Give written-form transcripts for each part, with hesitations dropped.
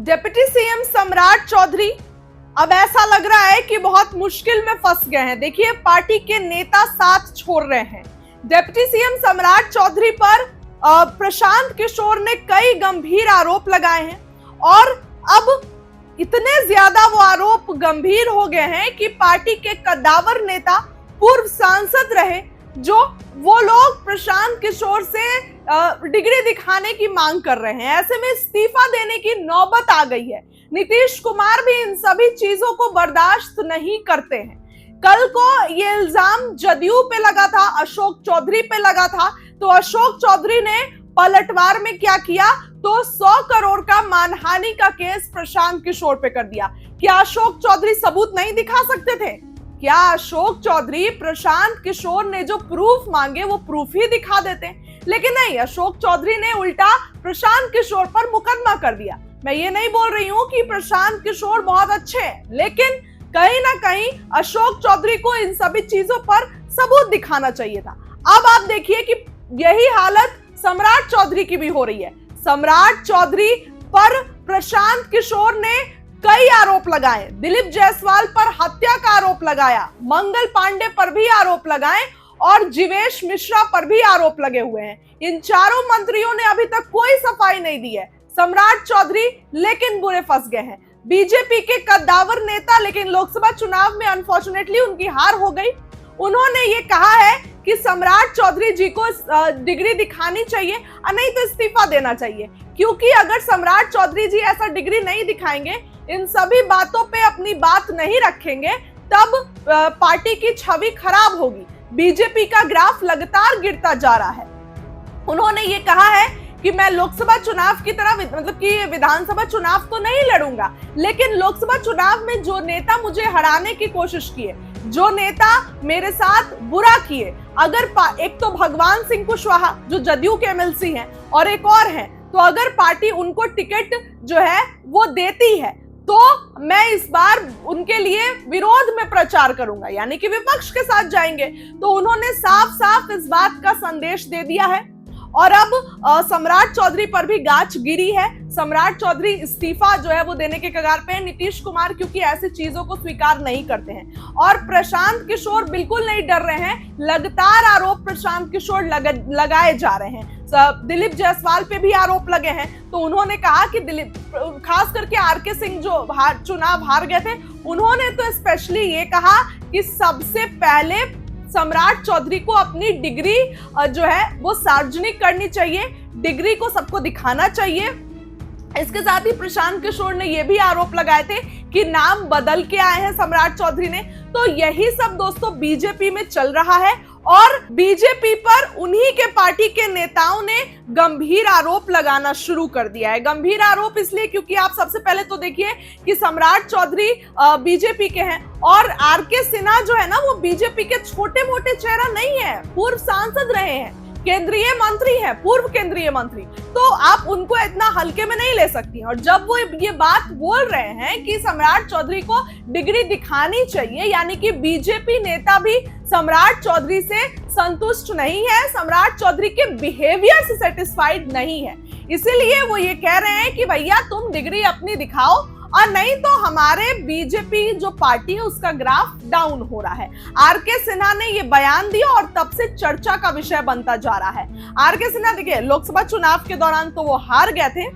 Deputy CM सम्राट चौधरी अब ऐसा लग रहा है कि बहुत मुश्किल में फंस गए हैं। देखिए, पार्टी के नेता साथ छोड़ रहे हैं। डिप्टी सीएम सम्राट चौधरी पर प्रशांत किशोर ने कई गंभीर आरोप लगाए हैं और अब इतने ज्यादा वो आरोप गंभीर हो गए हैं कि पार्टी के कद्दावर नेता, पूर्व सांसद रहे, जो वो लोग प्रशांत किशोर से डिग्री दिखाने की मांग कर रहे हैं। ऐसे में इस्तीफा देने की नौबत आ गई है। नीतीश कुमार भी इन सभी चीजों को बर्दाश्त नहीं करते हैं। कल को ये इल्जाम जदयू पे लगा था, अशोक चौधरी पे लगा था, तो अशोक चौधरी ने पलटवार में क्या किया, तो 100 करोड़ का मानहानि का केस प्रशांत किशोर पे कर दिया। क्या अशोक चौधरी सबूत नहीं दिखा सकते थे? क्या अशोक चौधरी प्रशांत किशोर ने जो प्रूफ मांगे वो प्रूफ ही दिखा देते? लेकिन नहीं, अशोक चौधरी ने उल्टा प्रशांत किशोर पर मुकदमा कर दिया। मैं ये नहीं बोल रही हूं कि प्रशांत किशोर बहुत अच्छे हैं, लेकिन कहीं ना कहीं अशोक चौधरी को इन सभी चीजों पर सबूत दिखाना चाहिए था। अब आप देखिए कि यही हालत सम्राट चौधरी की भी हो रही है। सम्राट चौधरी पर प्रशांत किशोर ने कई आरोप लगाए। दिलीप जायसवाल पर हत्या का आरोप लगाया, मंगल पांडे पर भी आरोप लगाए और जीवेश मिश्रा पर भी आरोप लगे हुए हैं। इन चारों मंत्रियों ने अभी तक कोई सफाई नहीं दी है। सम्राट चौधरी लेकिन बुरे फंस गए हैं। बीजेपी के कद्दावर नेता, लेकिन लोकसभा चुनाव में अनफॉर्चुनेटली उनकी हार हो गई। उन्होंने ये कहा है कि सम्राट चौधरी जी को डिग्री दिखानी चाहिए और नहीं तो इस्तीफा देना चाहिए, क्योंकि अगर सम्राट चौधरी जी ऐसा डिग्री नहीं दिखाएंगे, इन सभी बातों पे अपनी बात नहीं रखेंगे, तब पार्टी की छवि खराब होगी। बीजेपी का ग्राफ लगातार गिरता जा रहा है। उन्होंने ये कहा है कि मैं लोकसभा चुनाव की तरह मतलब कि विधानसभा चुनाव तो नहीं लड़ूंगा, लेकिन लोकसभा चुनाव में जो नेता मुझे हराने की कोशिश किए, जो नेता मेरे साथ बुरा किए, अगर एक तो भगवान सिंह कुशवाहा जो जदयू के एमएलसी हैं और एक और हैं, तो अगर पार्टी उनको टिकट जो है वो देती है तो मैं इस बार उनके लिए विरोध में प्रचार करूंगा, यानी कि विपक्ष के साथ जाएंगे। तो उन्होंने साफ साफ इस बात का संदेश दे दिया है और अब सम्राट चौधरी पर भी गाज गिरी है। सम्राट चौधरी इस्तीफा जो है वो देने के कगार पे है। नीतीश कुमार क्योंकि ऐसी चीजों को स्वीकार नहीं करते हैं और प्रशांत किशोर बिल्कुल नहीं डर रहे हैं। लगातार आरोप प्रशांत किशोर लगाए जा रहे हैं। दिलीप जायसवाल पे भी आरोप लगे हैं, तो उन्होंने कहा कि दिलीप, खास करके आरके सिंह जो चुनाव हार गए थे, उन्होंने तो स्पेशली ये कहा कि सबसे पहले सम्राट चौधरी को अपनी डिग्री जो है वो सार्वजनिक करनी चाहिए, डिग्री को सबको दिखाना चाहिए। इसके साथ ही प्रशांत किशोर ने यह भी आरोप लगाए थे कि नाम बदल के आए हैं सम्राट चौधरी ने। तो यही सब दोस्तों बीजेपी में चल रहा है और बीजेपी पर उन्हीं के पार्टी के नेताओं ने गंभीर आरोप लगाना शुरू कर दिया है। गंभीर आरोप इसलिए क्योंकि आप सबसे पहले तो देखिए कि सम्राट चौधरी बीजेपी के हैं और आरके सिन्हा जो है ना, वो बीजेपी के छोटे मोटे चेहरा नहीं है, पूर्व सांसद रहे हैं, केंद्रीय मंत्री है, पूर्व केंद्रीय मंत्री, तो आप उनको इतना हल्के में नहीं ले सकती। और जब वो ये बात बोल रहे हैं कि सम्राट चौधरी को डिग्री दिखानी चाहिए, यानी कि बीजेपी नेता भी सम्राट चौधरी से संतुष्ट नहीं है, सम्राट चौधरी के बिहेवियर से सेटिस्फाइड नहीं है, इसीलिए वो ये कह रहे हैं कि भैया तुम डिग्री अपनी दिखाओ और नहीं तो हमारे बीजेपी जो पार्टी है उसका ग्राफ डाउन हो रहा है। आरके सिन्हा ने ये बयान दिया और तब से चर्चा का विषय बनता जा रहा है। आरके सिन्हा देखिए, लोकसभा चुनाव के दौरान तो वो हार गए थे,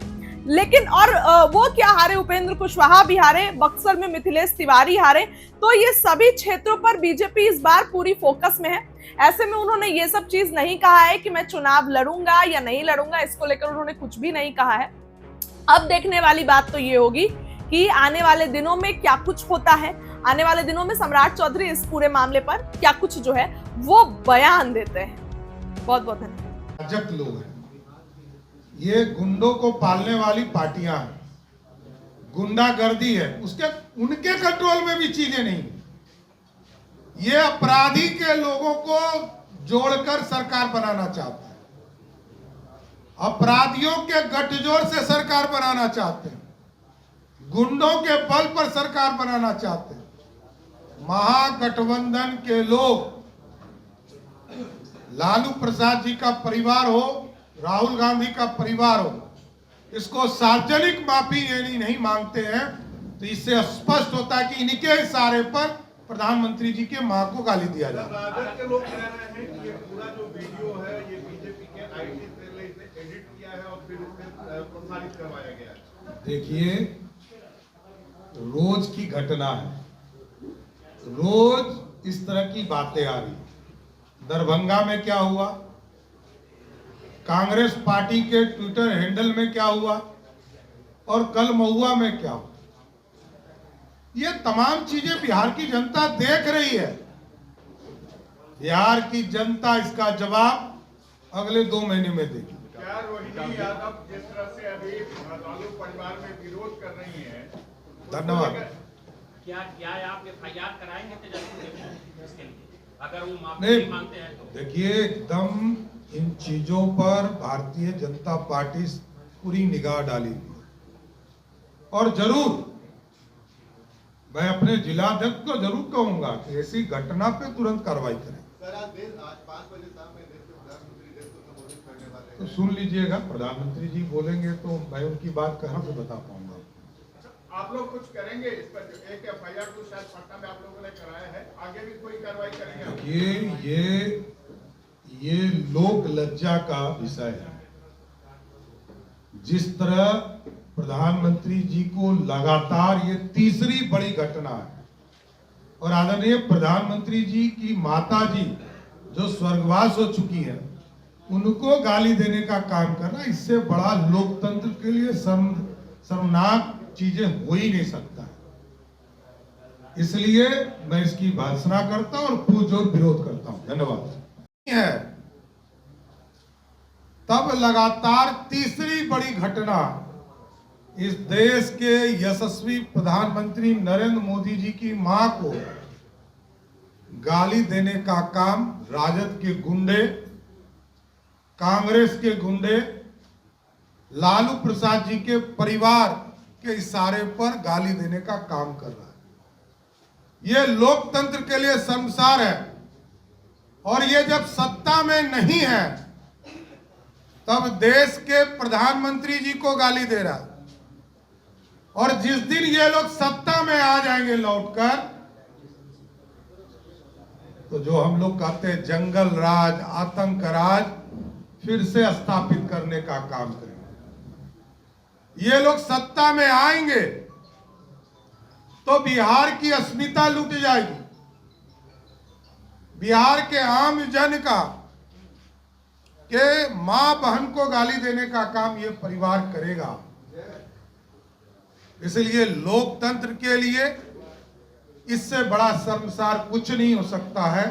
लेकिन और वो क्या हारे, उपेंद्र कुशवाहा भी हारे, बक्सर में मिथिलेश तिवारी हारे, तो ये सभी क्षेत्रों पर बीजेपी इस बार पूरी फोकस में है। ऐसे में उन्होंने ये सब चीज नहीं कहा है कि मैं चुनाव लड़ूंगा या नहीं लड़ूंगा, इसको लेकर उन्होंने कुछ भी नहीं कहा है। अब देखने वाली बात तो ये होगी कि आने वाले दिनों में क्या कुछ होता है। आने वाले दिनों में सम्राट चौधरी इस पूरे मामले पर क्या कुछ जो है वो बयान देते हैं। बहुत बहुत धन्यवाद। लोग हैं, ये गुंडों को पालने वाली पार्टियां हैं, गुंडागर्दी है, उनके कंट्रोल में भी चीजें नहीं। ये अपराधी के लोगों को जोड़कर सरकार बनाना चाहते हैं, अपराधियों के गठजोड़ से सरकार बनाना चाहते हैं, गुंडों के बल पर सरकार बनाना चाहते हैं। महागठबंधन के लोग, लालू प्रसाद जी का परिवार हो, राहुल गांधी का परिवार हो, इसको सार्वजनिक माफी यानी नहीं मांगते हैं, तो इससे स्पष्ट होता है कि इनके इशारे पर प्रधानमंत्री जी के मां को गाली दिया जा रहा है। राजद के लोग कह रहे हैं कि ये पूरा जो वीडियो है ये बीजेपी के आईटी सेल ने इसे एडिट किया है और फिर इसे प्रसारित करवाया गया है। देखिए, रोज की घटना है, रोज इस तरह की बातें आ रही। दरभंगा में क्या हुआ, कांग्रेस पार्टी के ट्विटर हैंडल में क्या हुआ, और कल महुआ में क्या हुआ, ये तमाम चीजें बिहार की जनता देख रही है। बिहार की जनता इसका जवाब अगले 2 महीने में देगी। क्या रोहिणी यादव जिस तरह से अभी लालू परिवार में विरोध कर रही है, धन्यवाद। क्या आप एफआईआर कराएंगे तेजस्वी इसके लिए, अगर वो माफी नहीं नहीं मांगते हैं तो? देखिए, एकदम इन चीजों पर भारतीय जनता पार्टी पूरी निगाह डालेगी, और जरूर मैं अपने जिलाध्यक्ष को जरूर कहूंगा कि ऐसी घटना पे तुरंत कार्रवाई करें। सर आज 5 बजे शाम में देश के प्रधानमंत्री देश को संबोधित करने वाले हैं। तो सुन लीजिएगा, प्रधानमंत्री जी बोलेंगे तो मैं उनकी बात कहां से बता पाऊंगा। आप लोग कुछ करेंगे इस पर? एक एफआईआर तो शायद पटना में आप लोगों ने कराया है, आगे भी कोई कार्रवाई करेंगे? ये लोक लज्जा का विषय है। जिस तरह प्रधानमंत्री जी को लगातार ये तीसरी बड़ी घटना है, और आदरणीय प्रधानमंत्री जी की माता जी जो स्वर्गवास हो चुकी है, उनको गाली देने का काम करना, इससे बड़ा लोकतंत्र के लिए शर्मनाक चीजें हो ही नहीं सकता। इसलिए मैं इसकी भर्त्सना करता हूं और पुरजोर विरोध करता हूं। धन्यवाद। है तब लगातार तीसरी बड़ी घटना इस देश के यशस्वी प्रधानमंत्री नरेंद्र मोदी जी की मां को गाली देने का काम राजद के गुंडे, कांग्रेस के गुंडे, लालू प्रसाद जी के परिवार के इशारे पर गाली देने का काम कर रहा है। यह लोकतंत्र के लिए शर्मसार है, और ये जब सत्ता में नहीं है तब देश के प्रधानमंत्री जी को गाली दे रहा है, और जिस दिन ये लोग सत्ता में आ जाएंगे लौटकर, तो जो हम लोग कहते हैं जंगल राज, आतंक राज फिर से स्थापित करने का काम करेंगे। ये लोग सत्ता में आएंगे तो बिहार की अस्मिता लूट जाएगी, बिहार के आम जन का के मां बहन को गाली देने का काम ये परिवार करेगा। इसलिए लोकतंत्र के लिए इससे बड़ा शर्मसार कुछ नहीं हो सकता है।